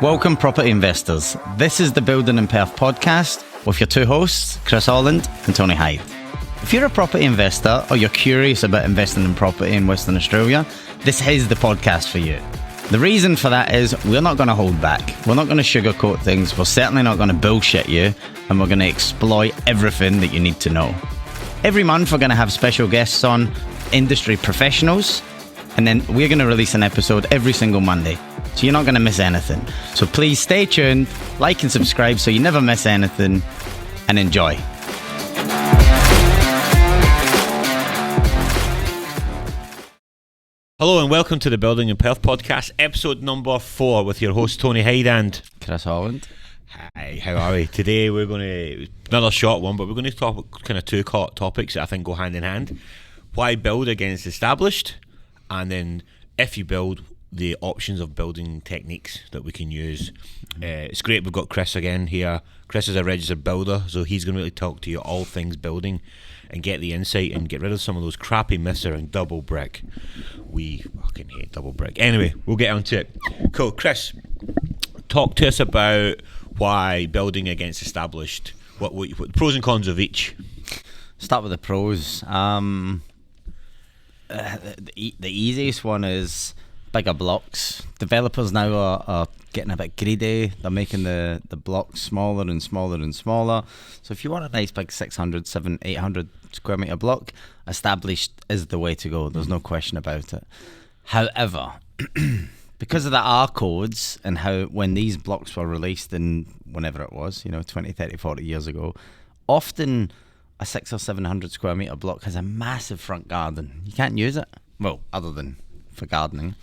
Welcome, property investors. This is the Building in Perth podcast with your two hosts, Chris Holland and Tony Hyde. If you're a property investor or you're curious about investing in property in Western Australia, this is the podcast for you. The reason for that is we're not going to hold back. We're not going to sugarcoat things. We're certainly not going to bullshit you, and we're going to exploit everything that you need to know. Every month, we're going to have special guests on, industry professionals, and then we're going to release an episode every single Monday. So you're not going to miss anything. So please stay tuned, like and subscribe so you never miss anything, and enjoy. Hello and welcome to the Building in Perth podcast, episode number 4 with your host Tony Hyde and Chris Holland. Hi, how are we? Today we're going to, another short one, but we're going to talk kind of two topics that I think go hand in hand. Why build against established, and then if you build, the options of building techniques that we can use. It's great we've got Chris again here. Chris is a registered builder, so he's going to really talk to you all things building and get the insight and get rid of some of those crappy myths around double brick. We fucking hate double brick. Anyway, we'll get onto it. Cool. Chris, talk to us about why building against established. What the pros and cons of each. Start with the pros. The easiest one is bigger blocks. Developers now are getting a bit greedy. They're making the blocks smaller and smaller and smaller. So if you want a nice big 600, 700, 800 square metre block, established is the way to go. There's no question about it. However, because of the R codes and how when these blocks were released in whenever it was, 20, 30, 40 years ago, often a 600 or 700 square metre block has a massive front garden. You can't use it. Well, other than for gardening,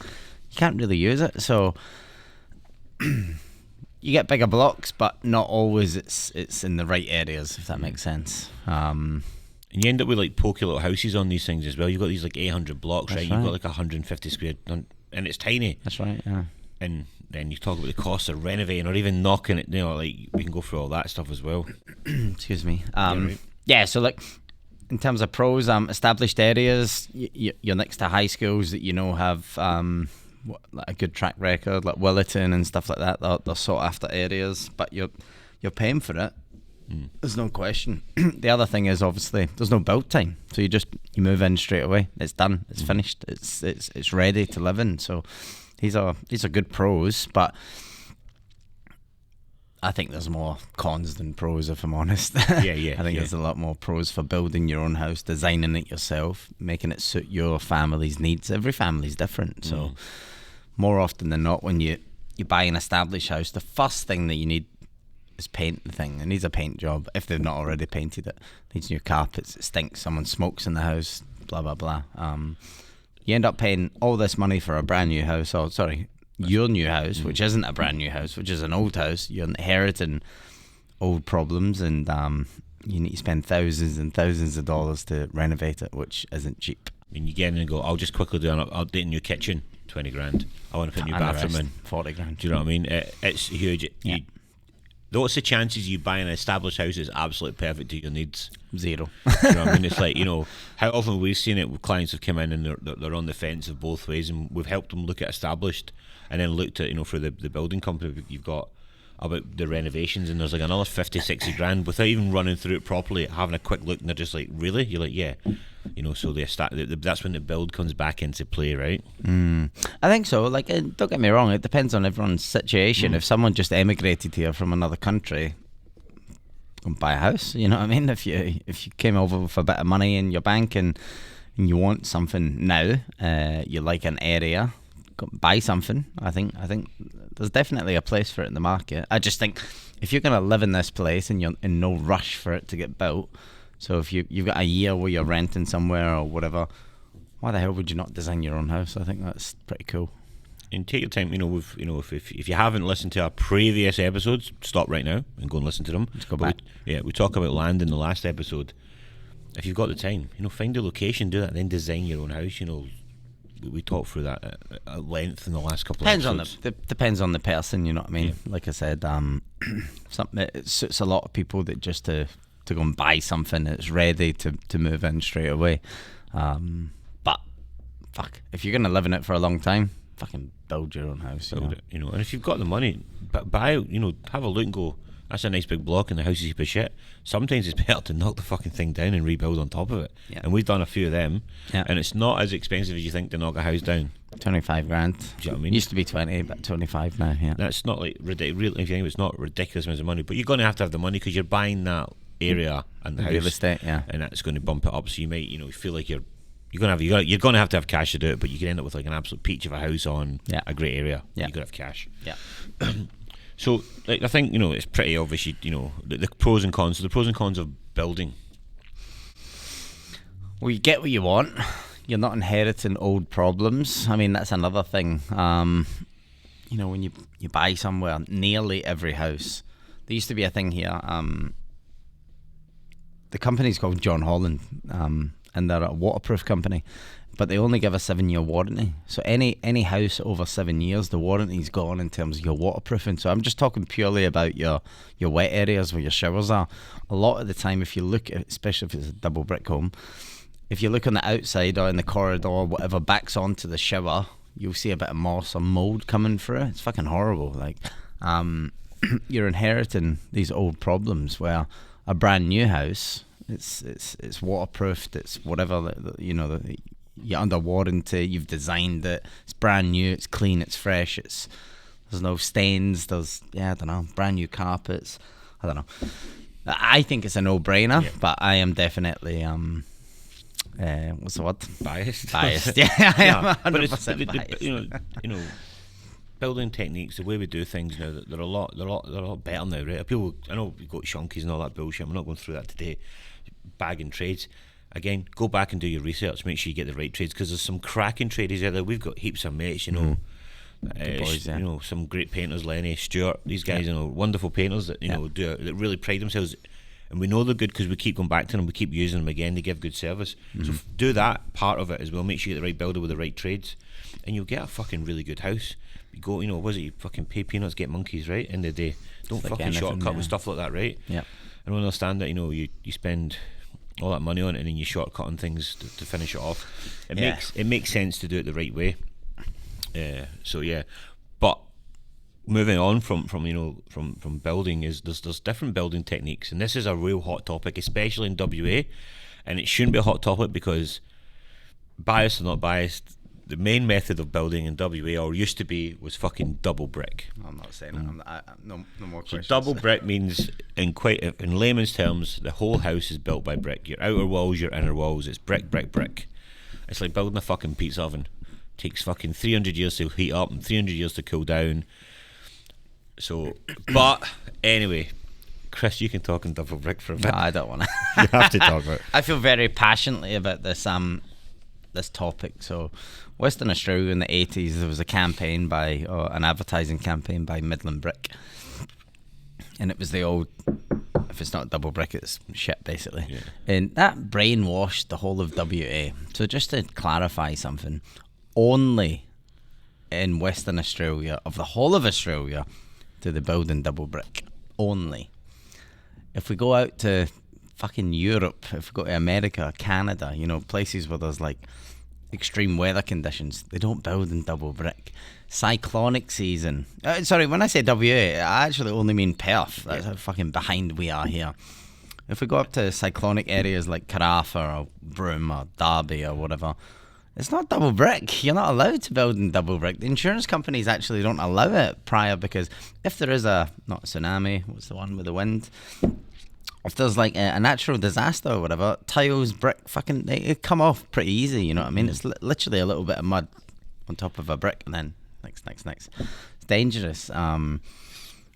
you can't really use it. So you get bigger blocks, but not always it's in the right areas, if that makes sense. And you end up with like pokey little houses on these things as well. You've got these like 800 blocks, right? You've got like 150 square, and it's tiny. That's right, yeah. And then you talk about the cost of renovating or even knocking it, like we can go through all that stuff as well. Excuse me. Right. Yeah, so like in terms of pros, established areas, you're next to high schools that have like a good track record, like Willerton and stuff like that. They're sought after areas, but you're paying for it. There's no question. The other thing is obviously there's no build time, so you move in straight away. It's done. It's finished. It's ready to live in. So these are good pros, but I think there's more cons than pros, if I'm honest. Yeah. I think there's a lot more pros for building your own house, designing it yourself, making it suit your family's needs. Every family's different, so more often than not, when you buy an established house, the first thing that you need is paint the thing. It needs a paint job, if they've not already painted it. It needs new carpets, it stinks, someone smokes in the house, blah, blah, blah. You end up paying all this money for a brand new house, your new house, which isn't a brand new house, which is an old house. You're inheriting old problems, and you need to spend thousands and thousands of dollars to renovate it, which isn't cheap. And you get in and go, I'll just quickly do an update in your kitchen, 20 grand. I want to put a new bathroom in, 40 grand. Do you know what I mean? It's huge. Yeah. What's the chances you buy an established house is absolutely perfect to your needs? Zero. You know what I mean? It's like, how often we've seen it with clients have come in and they're on the fence of both ways, and we've helped them look at established and then looked at, for the building company you've got about the renovations, and there's like another 50, 60 grand without even running through it properly, having a quick look, and they're just like, really? You're like, yeah. So that's when the build comes back into play, right? I think so. Like, don't get me wrong, it depends on everyone's situation. If someone just emigrated here from another country, go and buy a house, you know what I mean? If you came over with a bit of money in your bank and you want something now, you like an area, go buy something. I think there's definitely a place for it in the market. I just think if you're going to live in this place and you're in no rush for it to get built, so if you've got a year where you're renting somewhere or whatever, why the hell would you not design your own house? I think that's pretty cool. And take your time. If you haven't listened to our previous episodes, stop right now and go and listen to them. Let's go back. We talk about land in the last episode. If you've got the time, find a location, do that, and then design your own house. We talked through that at length in the last couple of episodes. Depends on the person, you know what I mean? Yeah. Like I said, it suits a lot of people that just to go and buy something that's ready to move in straight away. But fuck, if you're going to live in it for a long time, fucking build your own house. Build it, and if you've got the money, buy, have a look and go, that's a nice big block and the house is a heap of shit. Sometimes it's better to knock the fucking thing down and rebuild on top of it. Yeah. And we've done a few of them, Yeah. and it's not as expensive as you think to knock a house down. 25 grand. Do you know what I mean? Used to be 20, but 25 now. Yeah. That's not like ridiculous. If you think it's not ridiculous amounts of money, but you're going to have the money because you're buying that area and the house, real estate, yeah. and that's going to bump it up. So you might, feel like you're going to have cash to do it, but you can end up with like an absolute peach of a house on a great area. Yeah. You got to have cash. Yeah. So, like, I think it's pretty obvious. The pros and cons. So the pros and cons of building. Well, you get what you want. You're not inheriting old problems. I mean, that's another thing. When you buy somewhere, nearly every house. There used to be a thing here. The company's called John Holland, and they're a waterproof company, but they only give a 7-year warranty. So any house over 7 years, the warranty's gone in terms of your waterproofing. So I'm just talking purely about your wet areas where your showers are. A lot of the time, if you look at, especially if it's a double brick home, if you look on the outside or in the corridor, whatever backs onto the shower, you'll see a bit of moss or mold coming through. It's fucking horrible. Like, you're inheriting these old problems where a brand new house, it's waterproofed, it's whatever, you're under warranty, you've designed it, it's brand new, it's clean, it's fresh, there's no stains, I don't know, brand new carpets. I don't know. I think it's a no-brainer, but I am definitely what's the word? Biased. Yeah, I am 100% biased. Building techniques, the way we do things now, they're a lot better now, right? People, I know we've got shunkies and all that bullshit. We're not going through that today. Bagging trades. Again, go back and do your research. Make sure you get the right trades, because there's some cracking tradies out there. We've got heaps of mates, boys, yeah. Some great painters, Lenny, Stuart. These guys, wonderful painters that that really pride themselves, and we know they're good because we keep going back to them. We keep using them again. They give good service. So do that part of it as well. Make sure you get the right builder with the right trades, and you'll get a fucking really good house. You go, you fucking pay peanuts, get monkeys, right? In the day, don't fucking anything, shortcut with stuff like that, right? Yeah. I don't understand that. You spend all that money on it and then you shortcut on things to finish it off. It makes sense to do it the right way. But moving on from building is there's different building techniques, and this is a real hot topic, especially in WA, and it shouldn't be a hot topic because, biased or not biased, the main method of building in WA, or used to be, was fucking double brick. I'm not saying that. No more questions. So double brick means, in layman's terms, the whole house is built by brick. Your outer walls, your inner walls. It's brick, brick, brick. It's like building a fucking pizza oven. It takes fucking 300 years to heat up and 300 years to cool down. So, but anyway, Chris, you can talk in double brick for a bit. No, I don't want to. You have to talk about it. I feel very passionately about this topic. So, Western Australia in the 80s, there was a campaign an advertising campaign by Midland Brick, and it was the old, if it's not double brick, it's shit, basically. Yeah. And that brainwashed the whole of WA. So just to clarify something, only in Western Australia, of the whole of Australia, do they build in double brick. Only. If we go out to fucking Europe, if we go to America, Canada, places where there's like extreme weather conditions, they don't build in double brick. Cyclonic season, sorry, when I say WA, I actually only mean Perth. That's how fucking behind we are here. If we go up to cyclonic areas like Carafa or Broome or Derby or whatever, it's not double brick. You're not allowed to build in double brick. The insurance companies actually don't allow it prior, because if there is not a tsunami, what's the one with the wind? If there's like a natural disaster or whatever, tiles, brick, fucking, they come off pretty easy, you know what I mean? It's literally a little bit of mud on top of a brick, and then next. It's dangerous.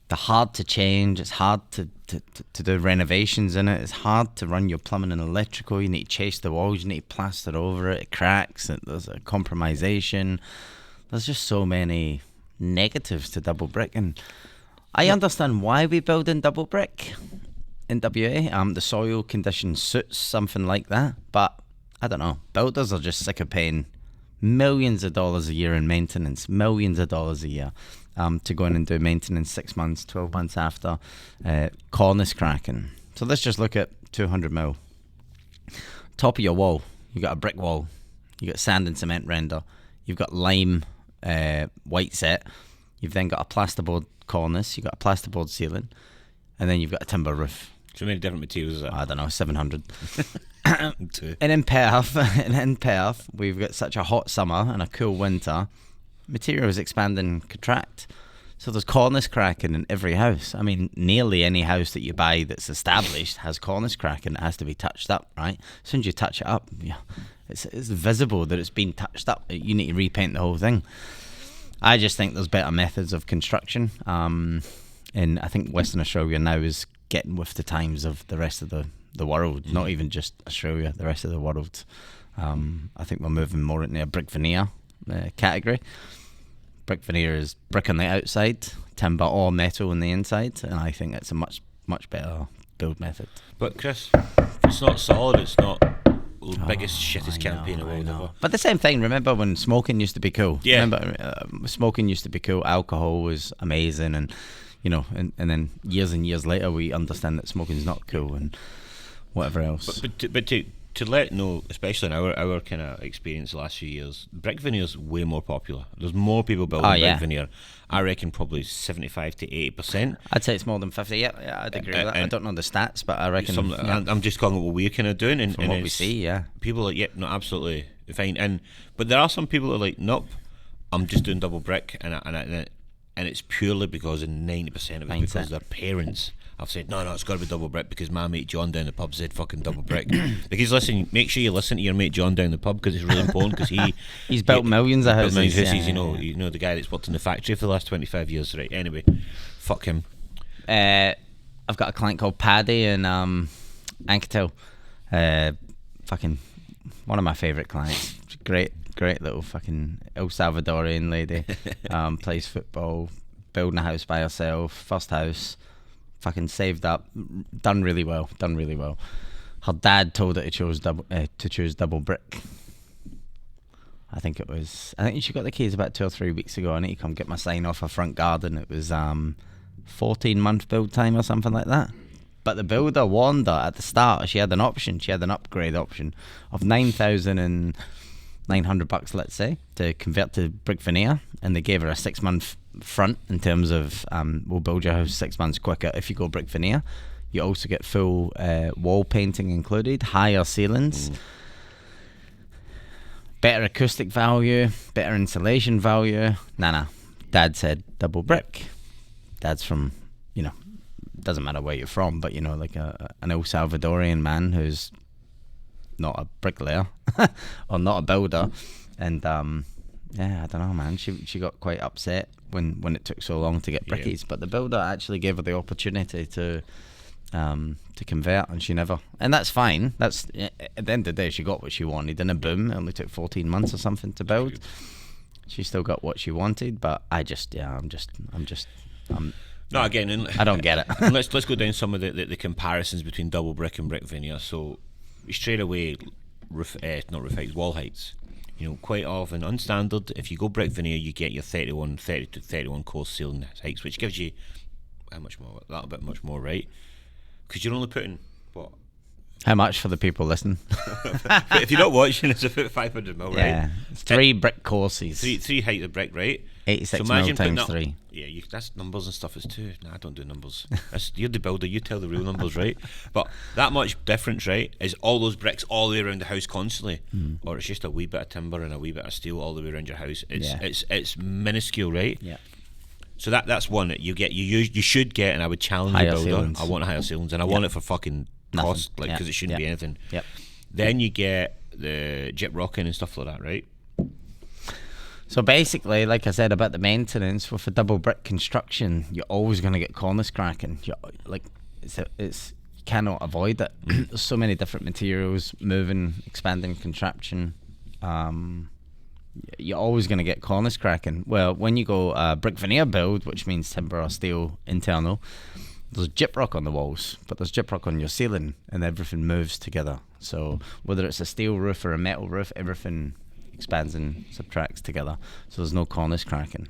They're hard to change. It's hard to do renovations in it. It's hard to run your plumbing and electrical. You need to chase the walls. You need to plaster over it. It cracks. There's a compromisation. There's just so many negatives to double brick, and I understand why we build in double brick in WA. The soil condition suits something like that, but I don't know. Builders are just sick of paying millions of dollars a year in maintenance, millions of dollars a year, to go in and do maintenance 6 months, 12 months after cornice cracking. So let's just look at 200 mil. Top of your wall, you got a brick wall, you got sand and cement render, you've got lime white set. You've then got a plasterboard cornice. You've got a plasterboard ceiling, and then you've got a timber roof. So many different materials is that? I don't know, 700. Two. And in Perth, we've got such a hot summer and a cool winter. Materials expand and contract. So there's cornice cracking in every house. I mean, nearly any house that you buy that's established has cornice cracking. It has to be touched up, right? As soon as you touch it up, it's visible that it's been touched up. You need to repaint the whole thing. I just think there's better methods of construction. And I think Western Australia now is getting with the times of the rest of the world, not even just Australia, the rest of the world. I think we're moving more into a brick veneer category. Brick veneer is brick on the outside, timber or metal on the inside, and I think it's a much better build method. But Chris, it's not solid. It's not the biggest shittest campaign in the world ever. But the same thing. Remember when smoking used to be cool? Yeah. Remember smoking used to be cool. Alcohol was amazing, and and then years and years later we understand that smoking is not cool and whatever else. But to let know, especially in our kind of experience the last few years, brick veneer is way more popular. There's more people building brick veneer. I reckon probably 75 to 80%. I'd say it's more than 50. Yeah, I'd agree with that. I don't know the stats, but I reckon. I'm just calling it what we're kind of doing, and what we see. Yeah, people are like, no, absolutely fine. But there are some people that are like, nope, I'm just doing double brick, and it's purely because, in 90% of it, because their parents have said, no, it's got to be double brick because my mate John down the pub said fucking double brick. Because listen, make sure you listen to your mate John down the pub, because it's really important, because he's built millions of houses. You know the guy that's worked in the factory for the last 25 years, right? Anyway, fuck him. I've got a client called Paddy in Anketil. Fucking one of my favourite clients. Great little fucking El Salvadorian lady. Plays football, building a house by herself, first house. Fucking saved up, done really well. Her dad told her to choose double brick. I think she got the keys about 2 or 3 weeks ago. I need to come get my sign off her front garden. It was 14-month build time or something like that. But the builder warned her at the start. She had an option. She had an upgrade option of $9,900, let's say, to convert to brick veneer, and they gave her a 6-month front in terms of we'll build your house 6 months quicker if you go brick veneer. You also get full wall painting included, higher ceilings, better acoustic value, better insulation value. Nah. Dad said double brick. Dad's from, doesn't matter where you're from, but like an El Salvadorian man who's not a bricklayer or not a builder, and I don't know, man. She got quite upset when it took so long to get brickies, but the builder actually gave her the opportunity to convert, and she never. And that's fine. That's at the end of the day, she got what she wanted. And a boom, it only took 14 months or something to build. She still got what she wanted, but I don't get it. And let's go down some of the comparisons between double brick and brick veneer. So straight away, wall heights. Quite often unstandard. If you go brick veneer, you get your 30 to 31 course ceiling heights, which gives you how much more? A little bit much more, right? Because you're only putting what? How much for the people listening? If you're not watching, it's about 500 mil, right? Yeah, it's 3 brick courses. Three height of brick, right? 86 mil times 3. Yeah, that's numbers and stuff is too. Nah, I don't do numbers. You're the builder, you tell the real numbers, right? But that much difference, right, is all those bricks all the way around the house constantly, or it's just a wee bit of timber and a wee bit of steel all the way around your house. It's minuscule, right? Yeah. So that's one that you get. You should get, and I would challenge higher the builder. ceilings. I want higher ceilings, and I want it for fucking Nothing. cost, because it shouldn't be anything. Yep. Then you get the gyp rocking and stuff like that, right? So basically, like I said about the maintenance, with a double brick construction, you're always going to get cornice cracking. You cannot avoid it. There's so many different materials, moving, expanding, contraction. You're always going to get cornice cracking. Well, when you go brick veneer build, which means timber or steel internal, there's gyprock on the walls, but there's gyprock on your ceiling, and everything moves together. So whether it's a steel roof or a metal roof, everything expands and subtracts together, so there's no cornice cracking.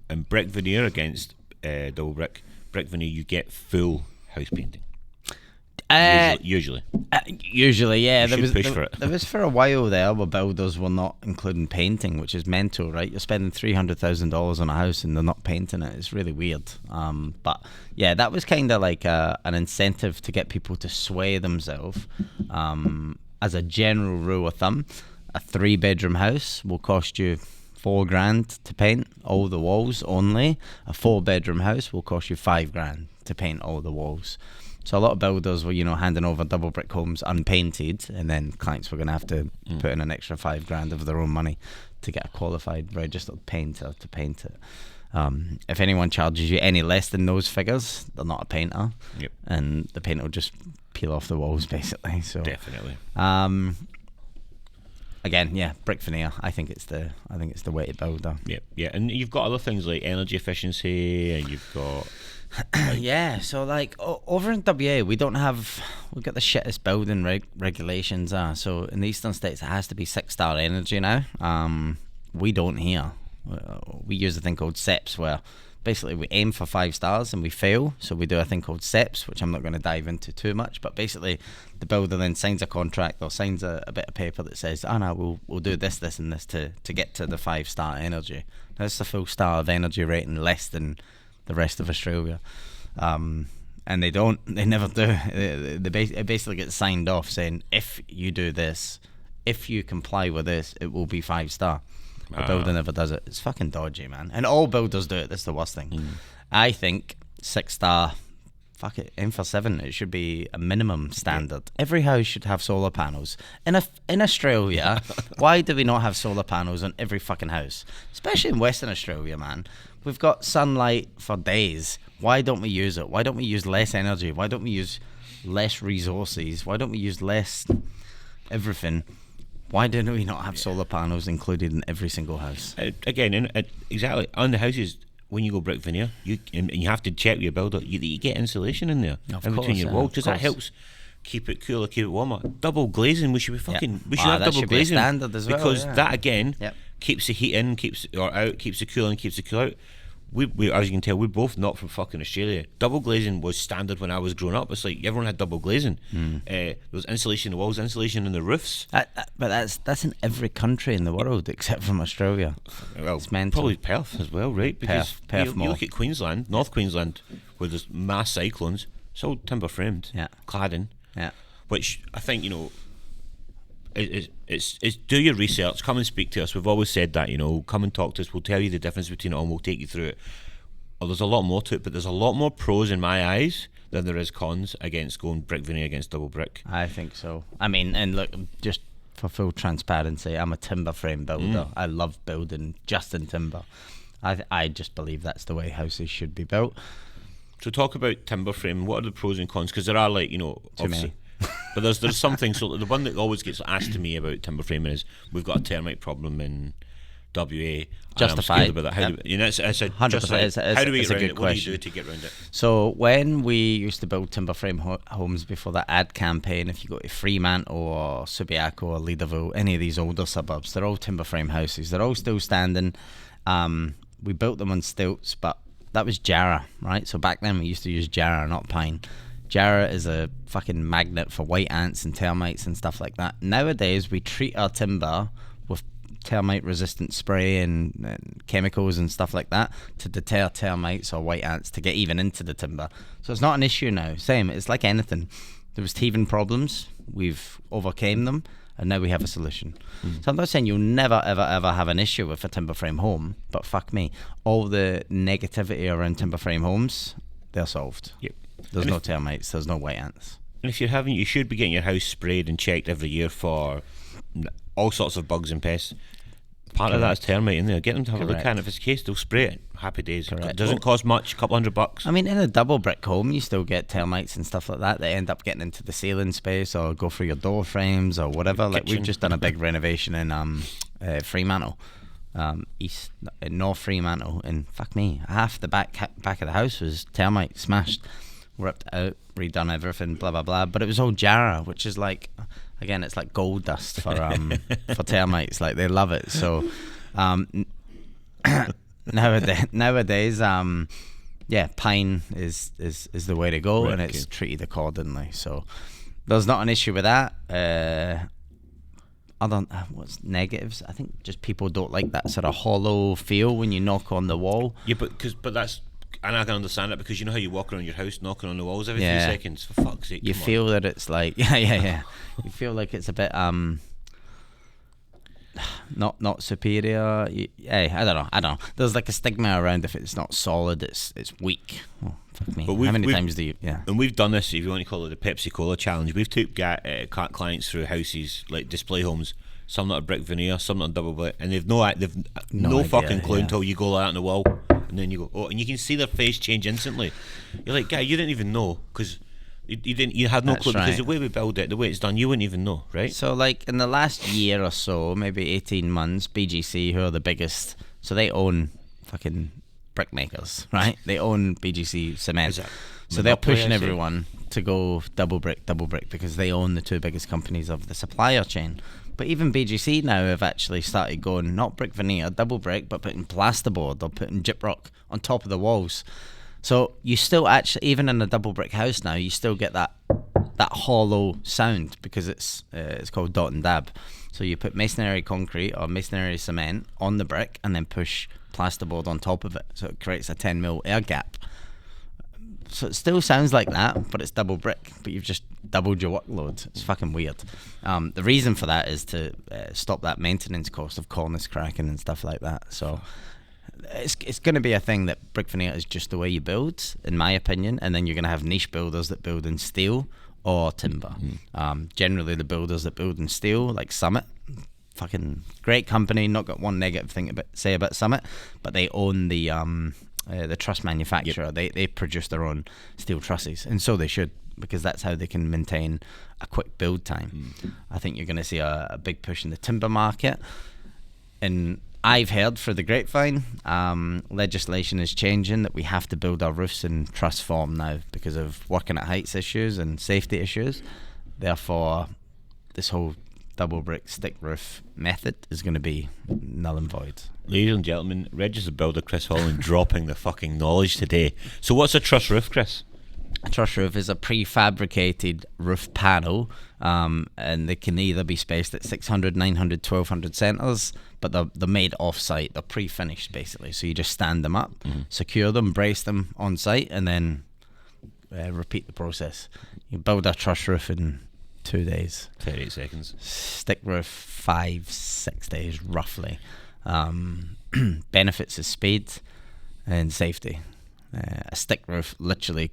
And brick veneer against double brick veneer, you get full house painting. Usually. Usually, yeah. You should push for it. There was for a while there where builders were not including painting, which is mental, right? You're spending $300,000 on a house and they're not painting it. It's really weird. But yeah, that was kind of like an incentive to get people to sway themselves. As a general rule of thumb, a 3-bedroom house will cost you $4,000 to paint all the walls only. A 4-bedroom house will cost you $5,000 to paint all the walls. So a lot of builders were, handing over double brick homes unpainted, and then clients were going to have to put in an extra $5,000 of their own money to get a qualified registered painter to paint it. If anyone charges you any less than those figures, they're not a painter. Yep. And the paint will just peel off the walls, basically. So definitely. Again, yeah, brick veneer. I think it's the way to build them. Yeah, and you've got other things like energy efficiency, and you've got yeah. So like over in WA, we've got the shittest building regulations. So in the eastern states, it has to be 6-star energy now. We don't here. We use a thing called SEPs, where basically we aim for 5 stars and we fail. So we do a thing called SEPs, which I'm not going to dive into too much. But basically, the builder then signs a contract or signs a bit of paper that says, "Oh no, we'll do this, and this to get to the 5-star energy." That's the full star of energy rating, less than the rest of Australia. And they never do. It basically gets signed off saying, if you do this, if you comply with this, it will be 5-star. The builder never does it. It's fucking dodgy, man. And all builders do it. That's the worst thing. I think 6-star, fuck it, aim for 7. It should be a minimum standard. Every house should have solar panels. In Australia, why do we not have solar panels on every fucking house? Especially in Western Australia, man. We've got sunlight for days. Why don't we use it? Why don't we use less energy? Why don't we use less resources? Why don't we use less everything? Why do we not have solar panels included in every single house? Again, exactly on the houses. When you go brick veneer, you have to check with your builder. You get insulation in there in between your walls, because that helps keep it cooler, keep it warmer. Double glazing, we should have double glazing standard as well, because that again keeps the heat in, keeps it out, keeps it cool in, keeps it cool out. We, as you can tell, we're both not from fucking Australia. Double glazing was standard when I was growing up. It's like everyone had double glazing. There was insulation in the walls, insulation in the roofs. But that's in every country in the world except from Australia. Well, it's mental. Probably Perth as well, right? Because Perth you look at Queensland, North Queensland, where there's mass cyclones. It's all timber framed, cladding. Yeah. Which I think it's do your research. Come and speak to us. We've always said that, come and talk to us. We'll tell you the difference between it all, and we'll take you through it. Well, there's a lot more to it, but there's a lot more pros in my eyes than there is cons against going brick veneer against double brick. I think so. I mean, and look, just for full transparency, I'm a timber frame builder. I love building just in timber. I just believe that's the way houses should be built. So talk about timber frame. What are the pros and cons? Because there are obviously. But there's something. So the one that always gets asked to me about timber framing is we've got a termite problem in WA. Justified. About that. How do we, it's a 100%. How do we get around it? What do you do to get around it? So when we used to build timber frame homes before that ad campaign, if you go to Fremantle or Subiaco or Leaderville, any of these older suburbs, they're all timber frame houses. They're all still standing. We built them on stilts, but that was Jarrah, right? So back then we used to use Jarrah, not pine. Jarrah is a fucking magnet for white ants and termites and stuff like that. Nowadays, we treat our timber with termite-resistant spray and chemicals and stuff like that to deter termites or white ants to get even into the timber. So it's not an issue now. Same, it's like anything. There was teething problems, we've overcame them, and now we have a solution. So I'm not saying you'll never, ever, ever have an issue with a timber frame home, but fuck me, all the negativity around timber frame homes, they're solved. Yep. There's no termites, there's no white ants. And if you should be getting your house sprayed and checked every year for all sorts of bugs and pests. Part of that is termite in there. Get them to have a look at it. If it's the case, they'll spray it. Happy days. It doesn't cost much, a couple $100. I mean, in a double brick home, you still get termites and stuff like that. They end up getting into the ceiling space or go through your door frames or whatever. Like we've just done a big renovation in Fremantle, North Fremantle, and fuck me, half the back of the house was termite smashed, ripped out, redone everything, blah blah blah. But it was all Jarrah, which is like, again, it's like gold dust for for termites. Like they love it. So nowadays, yeah, pine is the way to go, Right, and it's okay. treated accordingly. So there's not an issue with that. Other what's negatives? I think just people don't like that sort of hollow feel when you knock on the wall. Yeah, but that's, and I can understand it, because you know how you walk around your house knocking on the walls every Yeah. 3 seconds. For fuck's sake, You come feel that it's like yeah. You feel like it's a bit not superior. Hey, I don't know. There's like a stigma around if it's not solid, it's weak. Oh, fuck me. But How many times do you? Yeah. And we've done this, if you want to call it the Pepsi Cola challenge. We've took clients through houses like display homes, some that are brick veneer, some that are double brick, and they've no No idea, fucking clue yeah. until you go like that on the wall, and then you go, oh, and you can see their face change instantly. You're like, guy, you didn't even know, because you had no That's clue, because right. the way we build it, the way it's done, you wouldn't even know, right? So like in the last year or so, maybe 18 months, BGC, who are the biggest, so they own fucking brick makers, right? They own BGC Cement. Is that So they're monopoly, pushing I say? everyone to go double brick, because they own the two biggest companies of the supplier chain. But even BGC now have actually started going not brick veneer, double brick, but putting plasterboard or putting gyprock on top of the walls. So you still actually, even in a double brick house now, you still get that hollow sound, because it's called dot and dab. So you put masonry concrete or masonry cement on the brick and then push plasterboard on top of it, so it creates a 10 mil air gap. So it still sounds like that, but it's double brick, but you've just doubled your workload. It's fucking weird. The reason for that is to stop that maintenance cost of cornice cracking and stuff like that. So it's going to be a thing that brick veneer is just the way you build, in my opinion, and then you're going to have niche builders that build in steel or timber. Generally the builders that build in steel, like Summit, fucking great company, not got one negative thing to say about Summit, but they own the truss manufacturer. Yep. They produce their own steel trusses, and so they should, because that's how they can maintain a quick build time. I think you're going to see a big push in the timber market, and I've heard through the grapevine, legislation is changing that we have to build our roofs in truss form now because of working at heights issues and safety issues. Therefore, this whole double brick stick roof method is going to be null and void. Ladies and gentlemen, registered builder Chris Holland dropping the fucking knowledge today. So what's a truss roof, Chris? A truss roof is a prefabricated roof panel, and they can either be spaced at 600, 900, 1200 centres, but they're made off-site. They're pre-finished, basically. So you just stand them up, secure them, brace them on-site, and then repeat the process. You build a truss roof in 2 days. 38 seconds. Stick roof 5-6 days, roughly. Benefits is speed and safety. A stick roof, literally,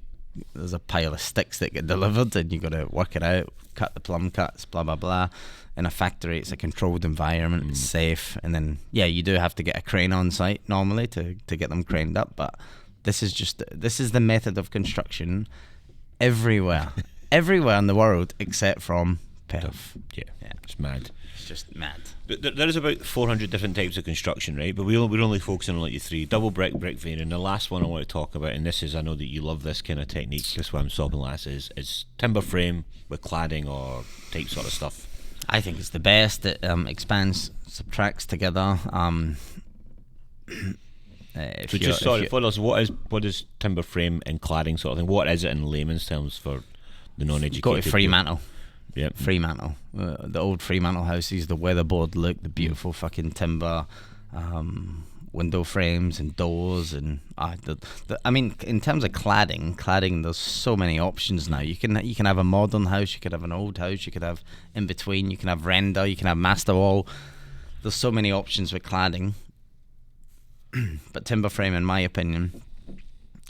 there's a pile of sticks that get delivered, and you got to work it out, cut the plumb cuts, blah blah blah. In a factory, it's a controlled environment, it's safe, and then you do have to get a crane on site normally to get them craned up. But this is the method of construction everywhere in the world except from Perth. Yeah, it's mad. It's just mad. There is about 400 different types of construction, right? But we're only focusing on like your three: double brick, brick veneer, and the last one I want to talk about, and this is, I know that you love this kind of technique, that's why I'm sobbing last, is timber frame with cladding or type sort of stuff. I think it's the best. It expands, subtracts together. So just for us, what is timber frame and cladding sort of thing? What is it in layman's terms for the non-educated? Go to Fremantle. Yep. Fremantle, the old Fremantle houses, the weatherboard look, the beautiful fucking timber, window frames and doors, and I mean, in terms of cladding, there's so many options now. You can have a modern house, you could have an old house, you could have in between, you can have render, you can have master wall. There's so many options with cladding. But timber frame, in my opinion,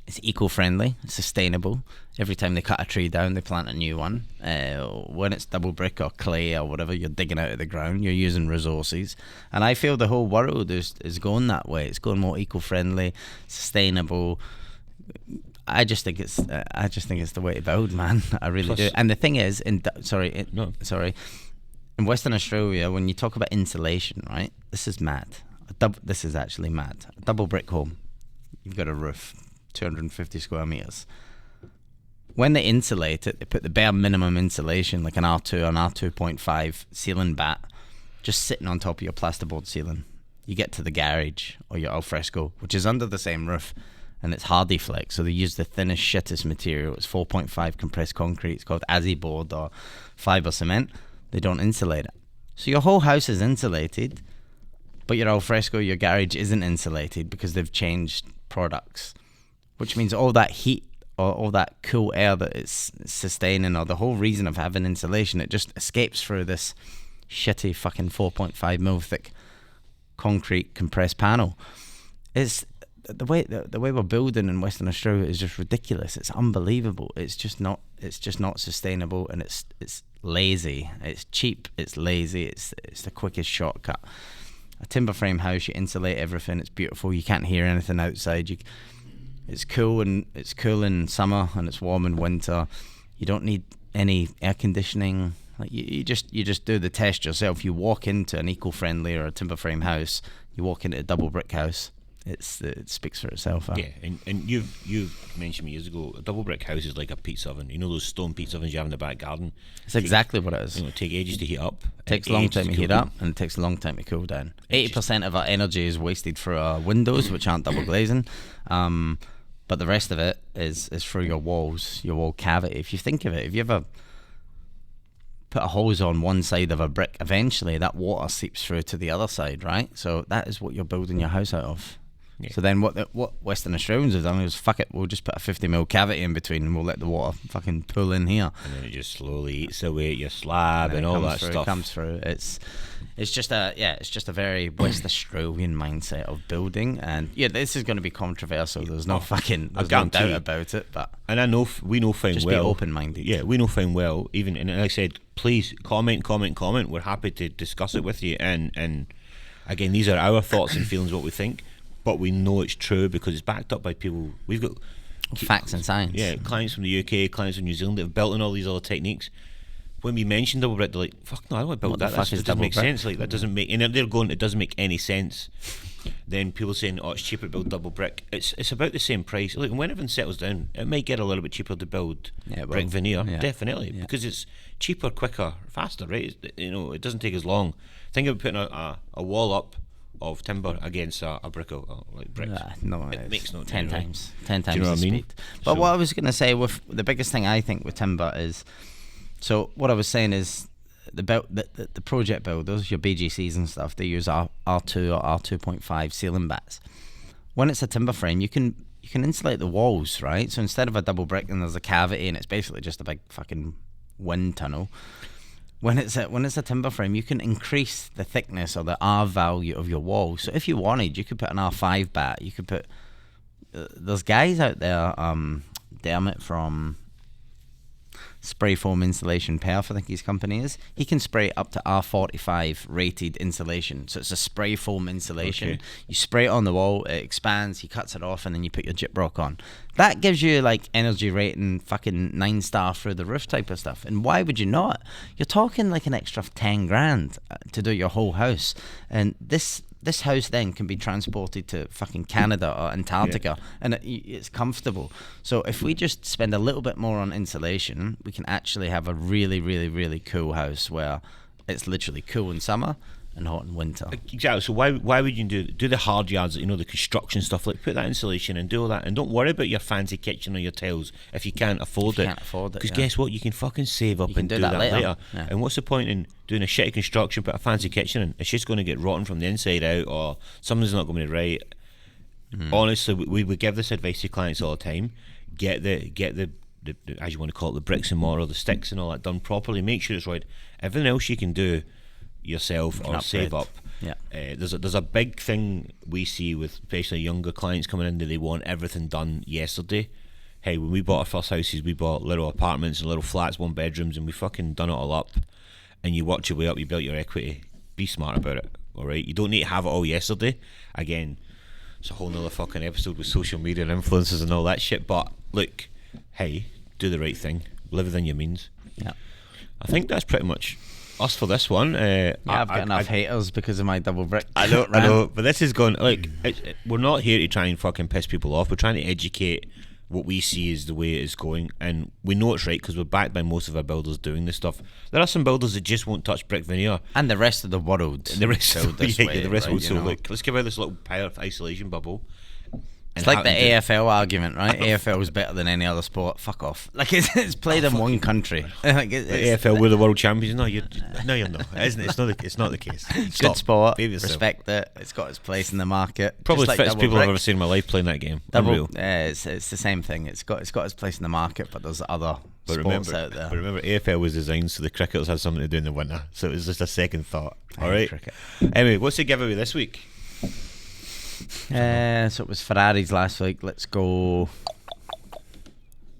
it's eco-friendly, it's sustainable. Every time they cut a tree down, they plant a new one. When it's double brick or clay or whatever, you're digging out of the ground, you're using resources. And I feel the whole world is going that way. It's going more eco-friendly, sustainable. I just think it's the way to build, man. I really do. And the thing is, in Western Australia, when you talk about insulation, right? This is mad. This is actually mad. A double brick home, you've got a roof, 250 square meters. When they insulate it, they put the bare minimum insulation, like an R2 or an R2.5 ceiling bat, just sitting on top of your plasterboard ceiling. You get to the garage or your alfresco, which is under the same roof, and it's hardy flex. So they use the thinnest, shittest material. It's 4.5 compressed concrete. It's called Azzy board or fiber cement. They don't insulate it. So your whole house is insulated, but your alfresco, your garage isn't insulated because they've changed products, which means all that heat or all that cool air that it's sustaining, or the whole reason of having insulation, it just escapes through this shitty fucking 4.5 mil thick concrete compressed panel. It's the way we're building in Western Australia is just ridiculous. It's unbelievable. It's just not sustainable, and it's lazy. It's cheap. It's lazy. It's the quickest shortcut. A timber frame house, you insulate everything. It's beautiful. You can't hear anything outside. It's cool in summer, and it's warm in winter. You don't need any air conditioning. Like you just do the test yourself. You walk into an eco-friendly or a timber frame house. You walk into a double brick house. It speaks for itself. Yeah, and you've mentioned me years ago, a double brick house is like a pizza oven. You know those stone pizza ovens you have in the back garden? It's exactly what it is. It take ages to heat up. It takes a long time to heat up, and it takes a long time to cool down. 80% of our energy is wasted through our windows, which aren't double glazing, but the rest of it is through your walls, your wall cavity. If you think of it, if you ever put a hose on one side of a brick, eventually that water seeps through to the other side, right? So that is what you're building your house out of. Yeah. So then what Western Australians have done is, fuck it, we'll just put a 50 mil cavity in between, and we'll let the water fucking pull in here. And then it just slowly eats away at your slab and all that stuff. It comes through. It's just a very West Australian mindset of building, and yeah, this is going to be controversial. There's no doubt about it. But and I know we know fine just well. Be open-minded. Yeah, we know fine well. Even, and like I said, please comment. We're happy to discuss it with you. And again, these are our thoughts and feelings, what we think. But we know it's true because it's backed up by people. We've got facts and science. Yeah, clients from the UK, clients from New Zealand that have built on all these other techniques. When we mention double brick, they're like, "Fuck no, I don't want to build that. That doesn't make sense. Like that doesn't make." And they're going, "It doesn't make any sense." Then people saying, "Oh, it's cheaper to build double brick." It's about the same price. Look, when everything settles down, it might get a little bit cheaper to build brick veneer, definitely, because it's cheaper, quicker, faster. Right? It doesn't take as long. Think about putting a wall up of timber against a brick like bricks. No, it makes no 10 times. 10 times Do you know the what I mean? speed. But what I was going to say with the biggest thing I think with timber is, so what I was saying is the project builders, your BGCs and stuff, they use R2 or R2.5 ceiling bats. When it's a timber frame, you can insulate the walls, right? So instead of a double brick and there's a cavity and it's basically just a big fucking wind tunnel. When it's a timber frame, you can increase the thickness or the R value of your wall. So if you wanted, you could put an R5 bat. You could put there's guys out there, Dermot from Spray Foam Insulation Perth, I think his company is. He can spray up to R45 rated insulation. So it's a spray foam insulation. Okay. You spray it on the wall, it expands, he cuts it off, and then you put your gyprock on. That gives you like energy rating fucking 9-star through the roof type of stuff. And why would you not? You're talking like an extra 10 grand to do your whole house. And this house then can be transported to fucking Canada or Antarctica, and it's comfortable. So if we just spend a little bit more on insulation, we can actually have a really, really, really cool house where it's literally cool in summer and hot in winter. Exactly. So why would you do the hard yards, the construction stuff, like put that insulation and do all that, and don't worry about your fancy kitchen or your tiles if you can't afford it. Because guess what? You can fucking save up and do that later. Yeah. And what's the point in doing a shitty construction, put a fancy kitchen in? It's just going to get rotten from the inside out, or something's not going to be right. Honestly, we give this advice to clients all the time. Get the as you want to call it, the bricks and mortar, the sticks and all that done properly. Make sure it's right. Everything else you can do yourself or save up. There's a big thing we see with especially younger clients coming in that they want everything done yesterday. Hey, when we bought our first houses, we bought little apartments and little flats, 1 bedrooms, and we fucking done it all up. And you worked your way up, you built your equity. Be smart about it, alright? You don't need to have it all yesterday. Again, it's a whole nother fucking episode with social media and influencers and all that shit, but look, hey, do the right thing, live within your means. I think that's pretty much us for this one. I've got enough haters because of my double brick. I know, but this is going like we're not here to try and fucking piss people off. We're trying to educate what we see is the way it is going, and we know it's right because we're backed by most of our builders doing this stuff. There are some builders that just won't touch brick veneer, and the rest of the world. The rest of the world. So look, let's give out this little power of isolation bubble. It's like the AFL argument, right? AFL is better than any other sport. Fuck off. Like it's played in one country. Like the AFL, we're the world champions. No, you're not. Isn't it? It's not the case. Good sport. Respect it. It's got its place in the market. Probably like fittest people I've ever seen in my life playing that game. It's the same thing. It's got its place in the market, but there's other sports out there. But remember, AFL was designed so the cricketers had something to do in the winter. So it was just a second thought. All right. Cricket. Anyway, what's the giveaway this week? So it was Ferraris last week. Let's go.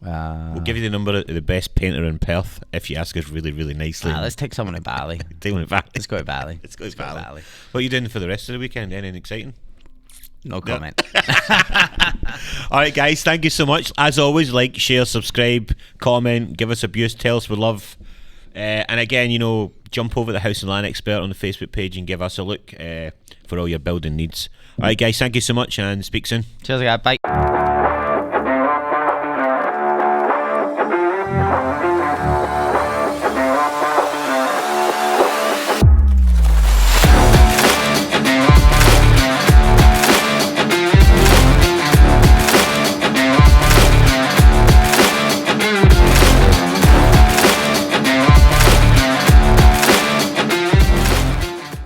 We'll give you the number of the best painter in Perth if you ask us really, really nicely. Let's take someone to Bali. Let's go to Bali. Let's go to Bali. What are you doing for the rest of the weekend? Anything exciting? No comment. All right, guys. Thank you so much. As always, like, share, subscribe, comment, give us abuse, tell us we love. And again, jump over to the House and Land Expert on the Facebook page and give us a look for all your building needs. All right, guys. Thank you so much, and speak soon. Cheers, guys. Bye.